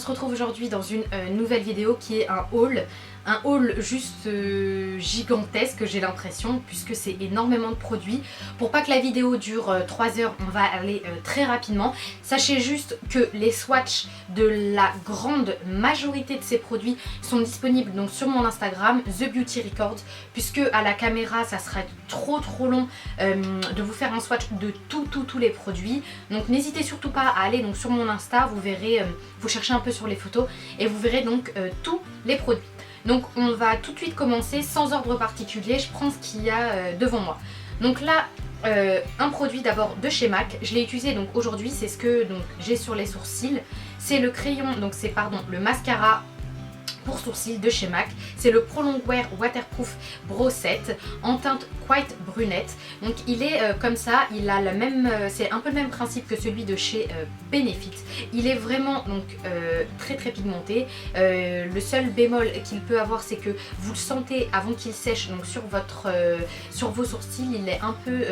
se retrouve aujourd'hui dans une nouvelle vidéo qui est un haul juste gigantesque, j'ai l'impression, puisque c'est énormément de produits. Pour pas que la vidéo dure 3 heures, on va aller très rapidement. Sachez juste que les swatchs de la grande majorité de ces produits sont disponibles donc sur mon Instagram, The Beauty Records, puisque à la caméra ça serait trop long de vous faire un swatch de tous les produits. Donc n'hésitez surtout pas à aller donc sur mon Insta, vous verrez, vous cherchez un peu sur les photos et vous verrez donc tous les produits. Donc on va tout de suite commencer sans ordre particulier, je prends ce qu'il y a devant moi. Donc là, un produit d'abord de chez MAC, je l'ai utilisé donc aujourd'hui, c'est ce que j'ai sur les sourcils. C'est le crayon, donc c'est le mascara pour sourcils de chez MAC. C'est le Pro Longwear Waterproof Brow Set en teinte White Brunette. Donc il est comme ça, il a le même, c'est un peu le même principe que celui de chez Benefit. Il est vraiment donc très pigmenté. Le seul bémol qu'il peut avoir, c'est que vous le sentez avant qu'il sèche donc sur vos sourcils, il est un peu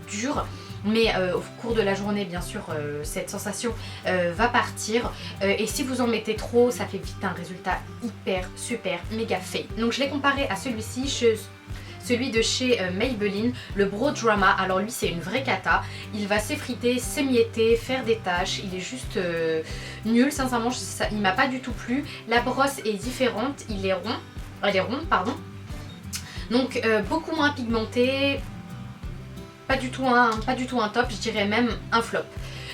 dur. Mais au cours de la journée, bien sûr, cette sensation va partir. Et si vous en mettez trop, ça fait vite un résultat super méga fake. Donc je l'ai comparé à celui-ci, celui de chez Maybelline, le Brow Drama. Alors lui, c'est une vraie cata. Il va s'effriter, s'émietter, faire des taches. Il est juste nul, sincèrement, il m'a pas du tout plu. La brosse est différente, elle est ronde, pardon. Donc beaucoup moins pigmenté. Pas du tout un top, je dirais même un flop.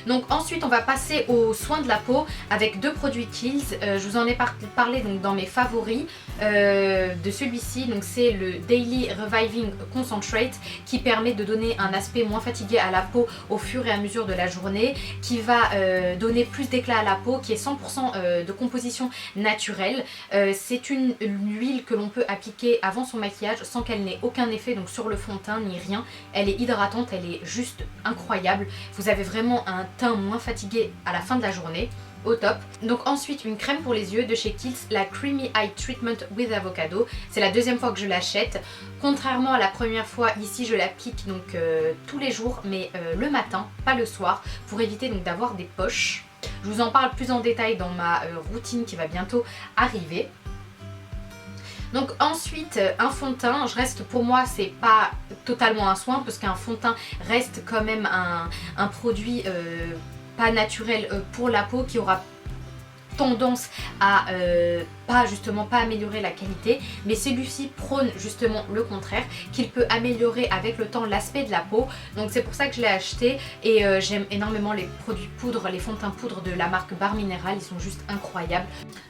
Donc ensuite on va passer aux soins de la peau avec deux produits Kiehl's. Je vous en ai parlé donc dans mes favoris de celui-ci. Donc c'est le Daily Reviving Concentrate qui permet de donner un aspect moins fatigué à la peau au fur et à mesure de la journée, qui va donner plus d'éclat à la peau, qui est 100% de composition naturelle. C'est une huile que l'on peut appliquer avant son maquillage sans qu'elle n'ait aucun effet donc sur le fond de teint ni rien. Elle est hydratante, elle est juste incroyable. Vous avez vraiment un teint moins fatigué à la fin de la journée, au top. Donc ensuite une crème pour les yeux de chez Kiehl's, la Creamy Eye Treatment with Avocado. C'est la deuxième fois que je l'achète. Contrairement à la première fois, ici je l'applique donc tous les jours, mais le matin, pas le soir, pour éviter donc d'avoir des poches. Je vous en parle plus en détail dans ma routine qui va bientôt arriver. Donc ensuite un fond de teint, pour moi c'est pas totalement un soin parce qu'un fond de teint reste quand même un produit pas naturel pour la peau qui aura tendance à pas améliorer la qualité, mais celui-ci prône justement le contraire, qu'il peut améliorer avec le temps l'aspect de la peau. Donc c'est pour ça que je l'ai acheté et j'aime énormément les produits poudre, les fonds de teint poudre de la marque Bar Mineral, ils sont juste incroyables.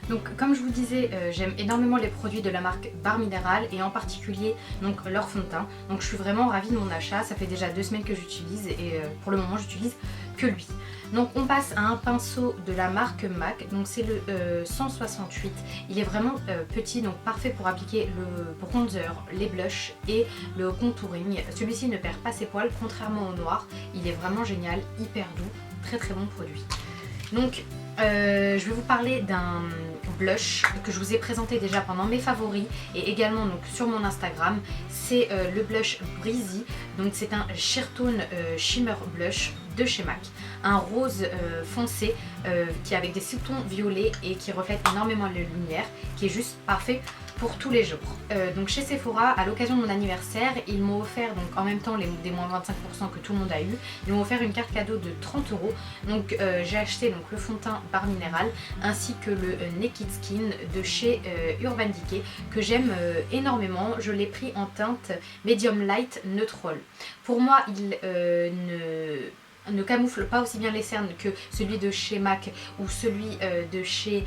Donc comme je vous disais, j'aime énormément les produits de la marque Bar Mineral et en particulier donc leur fond de teint. Donc je suis vraiment ravie de mon achat, ça fait déjà 2 semaines que j'utilise et pour le moment j'utilise que lui. Donc on passe à un pinceau de la marque MAC, donc c'est le 168. Il est vraiment petit, donc parfait pour appliquer le bronzer, les blushs et le contouring. Celui-ci ne perd pas ses poils, contrairement au noir. Il est vraiment génial, hyper doux, très bon produit. Donc je vais vous parler d'un blush que je vous ai présenté déjà pendant mes favoris et également donc sur mon Instagram. C'est le blush Breezy, donc c'est un Sheer Tone Shimmer Blush de chez MAC, un rose foncé qui est avec des sous-tons violets et qui reflète énormément la lumière, qui est juste parfait pour tous les jours. Donc chez Sephora, à l'occasion de mon anniversaire, ils m'ont offert donc en même temps des moins 25% que tout le monde a eu. Ils m'ont offert une carte cadeau de 30 €. Donc j'ai acheté donc le fond de teint Bar Mineral ainsi que le Naked Skin de chez Urban Decay que j'aime énormément. Je l'ai pris en teinte Medium Light Neutral. Pour moi, il ne camoufle pas aussi bien les cernes que celui de chez MAC ou celui de chez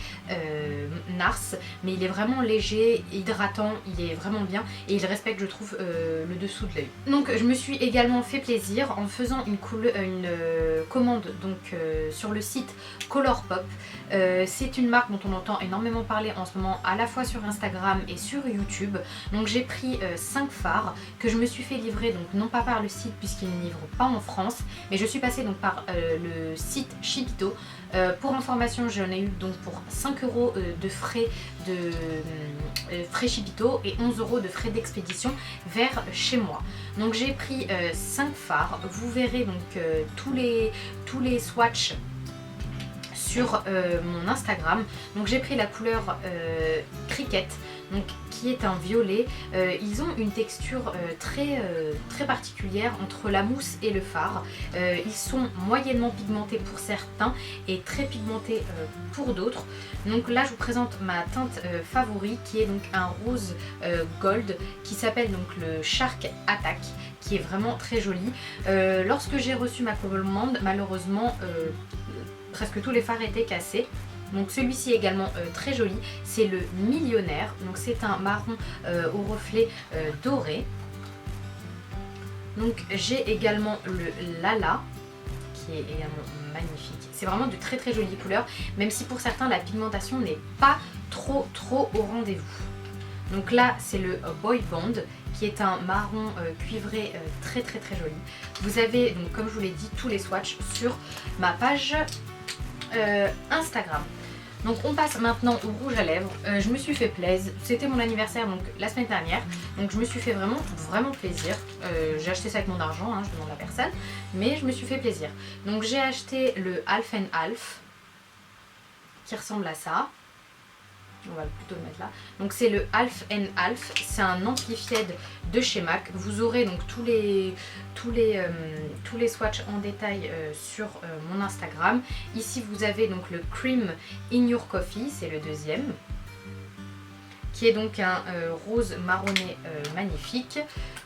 NARS, mais il est vraiment léger, hydratant, il est vraiment bien et il respecte, je trouve, le dessous de l'œil. Donc je me suis également fait plaisir en faisant une commande donc sur le site Colourpop. C'est une marque dont on entend énormément parler en ce moment, à la fois sur Instagram et sur YouTube. Donc j'ai pris 5 fards que je me suis fait livrer, donc non pas par le site puisqu'ils ne livrent pas en France, mais je suis passée donc par le site Shipito. Pour information, j'en ai eu donc pour 5 € de frais Shipito et 11 € de frais d'expédition vers chez moi. Donc j'ai pris 5 fards. Vous verrez donc tous les swatchs sur mon Instagram. Donc j'ai pris la couleur Cricket, donc qui est un violet. Ils ont une texture très particulière entre la mousse et le fard. Ils sont moyennement pigmentés pour certains et très pigmentés pour d'autres. Donc là je vous présente ma teinte favorite qui est donc un rose gold qui s'appelle donc le Shark Attack, qui est vraiment très joli. Lorsque j'ai reçu ma commande, malheureusement presque tous les fards étaient cassés. Donc celui-ci est également très joli, c'est le Millionnaire, donc c'est un marron au reflet doré. Donc j'ai également le Lala qui est également magnifique. C'est vraiment de très jolies couleurs, même si pour certains la pigmentation n'est pas trop au rendez-vous. Donc là c'est le Boy Band qui est un marron cuivré très joli. Vous avez donc comme je vous l'ai dit tous les swatchs sur ma page Instagram. Donc on passe maintenant au rouge à lèvres. Je me suis fait plaisir, c'était mon anniversaire donc la semaine dernière, donc je me suis fait vraiment plaisir. J'ai acheté ça avec mon argent, hein, je demande à personne, mais je me suis fait plaisir. Donc j'ai acheté le Half and Half qui ressemble à ça. On va plutôt le mettre là. Donc c'est le Half and Half, c'est un amplified de chez MAC. Vous aurez donc tous les swatchs en détail sur mon Instagram. Ici vous avez donc le Cream in Your Coffee, c'est le deuxième, qui est donc un rose marronné magnifique.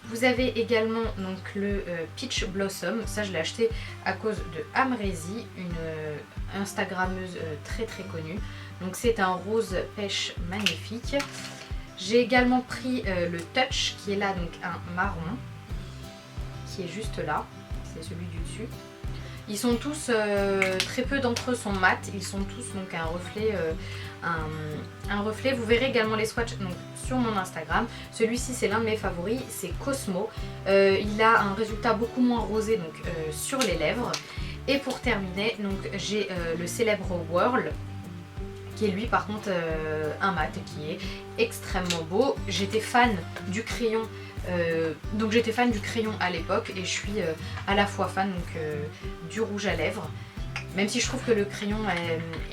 Vous avez également donc le Peach Blossom, ça je l'ai acheté à cause de Amrézy, une Instagrammeuse très connue. Donc c'est un rose pêche magnifique. J'ai également pris le Touch qui est là, donc un marron, qui est juste là, c'est celui du dessus. Ils sont tous, très peu d'entre eux sont mat, ils sont tous donc un reflet. Vous verrez également les swatchs donc, sur mon Instagram. Celui-ci c'est l'un de mes favoris, c'est Cosmo. Il a un résultat beaucoup moins rosé donc, sur les lèvres. Et pour terminer, j'ai le célèbre Whirl, qui est lui par contre un mat qui est extrêmement beau. J'étais fan du crayon. J'étais fan du crayon à l'époque et je suis à la fois fan donc, du rouge à lèvres, même si je trouve que le crayon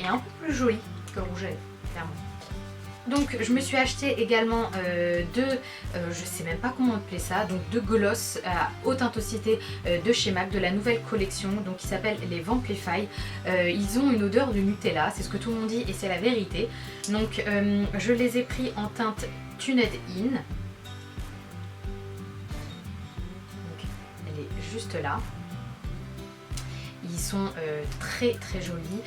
est un peu plus joli que le rouge à lèvres, clairement. Donc je me suis acheté également je sais même pas comment appeler ça, donc deux gloss à haute intensité de chez MAC, de la nouvelle collection, donc qui s'appelle les Vamplify. Ils ont une odeur de Nutella, c'est ce que tout le monde dit et c'est la vérité. Donc je les ai pris en teinte Tuned In. Donc elle est juste là. Ils sont très jolis,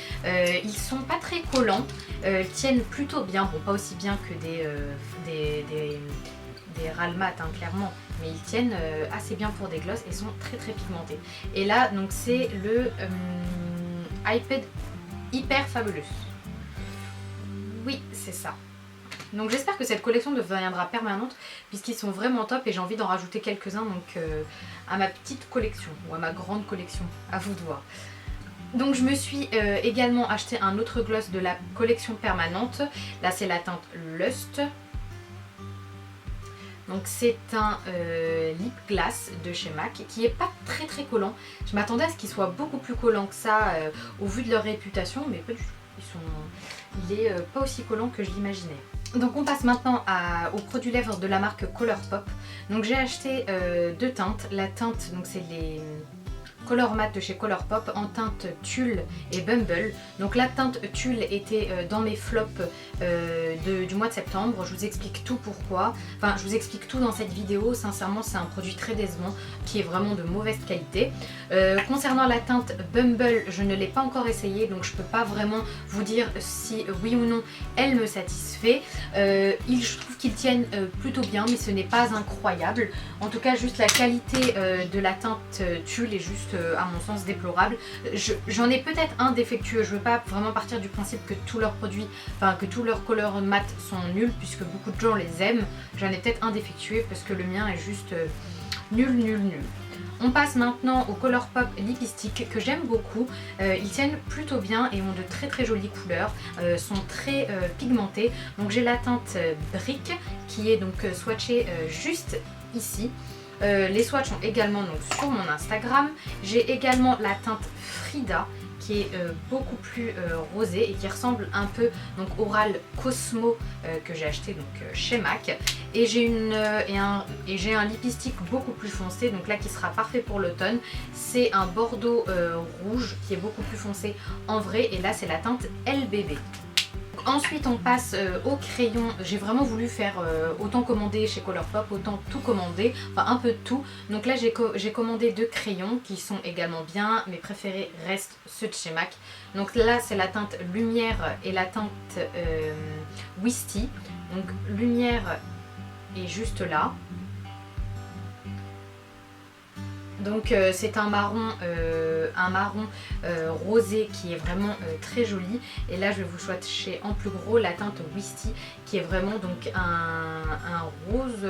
ils sont pas très collants, ils tiennent plutôt bien, bon pas aussi bien que des Ralmat hein, clairement, mais ils tiennent assez bien pour des glosses et sont très pigmentés. Et là donc c'est le iPad Hyper Fabulous, oui c'est ça. Donc j'espère que cette collection deviendra permanente puisqu'ils sont vraiment top et j'ai envie d'en rajouter quelques-uns donc à ma petite collection ou à ma grande collection, à vous de voir. Donc je me suis également acheté un autre gloss de la collection permanente. Là c'est la teinte Lust. Donc c'est un lip gloss de chez MAC qui est pas très collant. Je m'attendais à ce qu'il soit beaucoup plus collant que ça au vu de leur réputation, mais pas du tout. Il est pas aussi collant que je l'imaginais. Donc on passe maintenant aux produits lèvres de la marque Colourpop. Donc j'ai acheté deux teintes. La teinte, donc c'est les Color Matte de chez Colourpop en teinte Tulle et Bumble. Donc la teinte Tulle était dans mes flops du mois de septembre. Je vous explique tout pourquoi. Enfin je vous explique tout dans cette vidéo. Sincèrement c'est un produit très décevant qui est vraiment de mauvaise qualité. Concernant la teinte Bumble, je ne l'ai pas encore essayée donc je peux pas vraiment vous dire si oui ou non elle me satisfait. Je trouve qu'ils tiennent plutôt bien mais ce n'est pas incroyable. En tout cas juste la qualité de la teinte Tulle est juste à mon sens déplorable. J'en ai peut-être un défectueux, je veux pas vraiment partir du principe que tous leurs produits, enfin que tous leurs couleurs mat sont nuls puisque beaucoup de gens les aiment. J'en ai peut-être un défectueux parce que le mien est juste nul. On passe maintenant au Colourpop Lipstick que j'aime beaucoup. Ils tiennent plutôt bien et ont de très jolies couleurs, sont très pigmentés. Donc j'ai la teinte Brick qui est donc swatchée juste ici. Les swatchs sont également donc, sur mon Instagram. J'ai également la teinte Frida qui est beaucoup plus rosé et qui ressemble un peu donc au Ral Cosmo que j'ai acheté donc chez MAC. Et j'ai un lipstick beaucoup plus foncé, donc là qui sera parfait pour l'automne. C'est un bordeaux rouge qui est beaucoup plus foncé en vrai, et là c'est la teinte LBB. Ensuite on passe au crayon. J'ai vraiment voulu faire autant commander chez Colourpop, autant tout commander, enfin un peu de tout. Donc là j'ai commandé 2 crayons qui sont également bien. Mes préférés restent ceux de chez MAC. Donc là c'est la teinte Lumière et la teinte Wisty. Donc Lumière est juste là. Donc c'est un marron rosé qui est vraiment très joli. Et là je vais vous swatcher en plus gros la teinte Wisty qui est vraiment donc un rose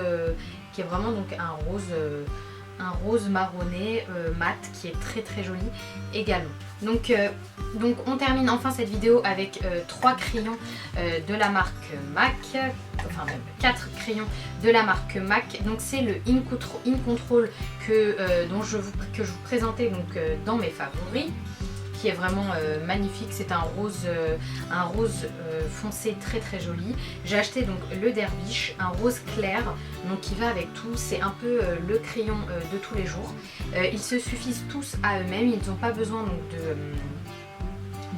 un rose marronné mat qui est très très joli également. Donc on termine enfin cette vidéo avec 3 crayons de la marque MAC, enfin même 4 crayons de la marque MAC. Donc c'est le In Control que je vous présentais donc dans mes favoris, qui est vraiment magnifique. C'est un rose foncé très très joli. J'ai acheté donc le Dervish, un rose clair, donc qui va avec tout. C'est un peu le crayon de tous les jours. Ils se suffisent tous à eux-mêmes, ils n'ont pas besoin donc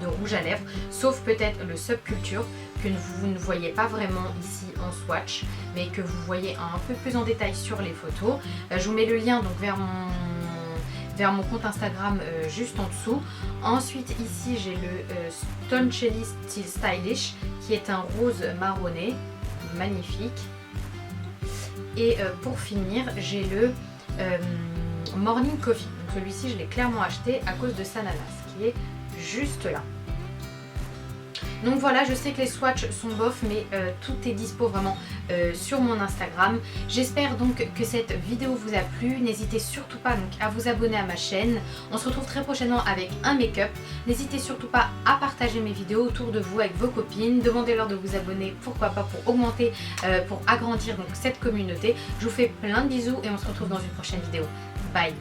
de rouge à lèvres, sauf peut-être le Subculture que vous ne voyez pas vraiment ici en swatch, mais que vous voyez un peu plus en détail sur les photos. Je vous mets le lien donc vers mon compte Instagram juste en dessous. Ensuite ici j'ai le Stone Cherry Stylish qui est un rose marronné magnifique. Et pour finir j'ai le Morning Coffee. Donc celui-ci je l'ai clairement acheté à cause de sa nanasse qui est juste là. Donc voilà, je sais que les swatchs sont bof, mais tout est dispo vraiment sur mon Instagram. J'espère donc que cette vidéo vous a plu. N'hésitez surtout pas donc à vous abonner à ma chaîne. On se retrouve très prochainement avec un make-up. N'hésitez surtout pas à partager mes vidéos autour de vous avec vos copines. Demandez-leur de vous abonner, pourquoi pas, pour augmenter, pour agrandir donc cette communauté. Je vous fais plein de bisous et on se retrouve dans une prochaine vidéo. Bye!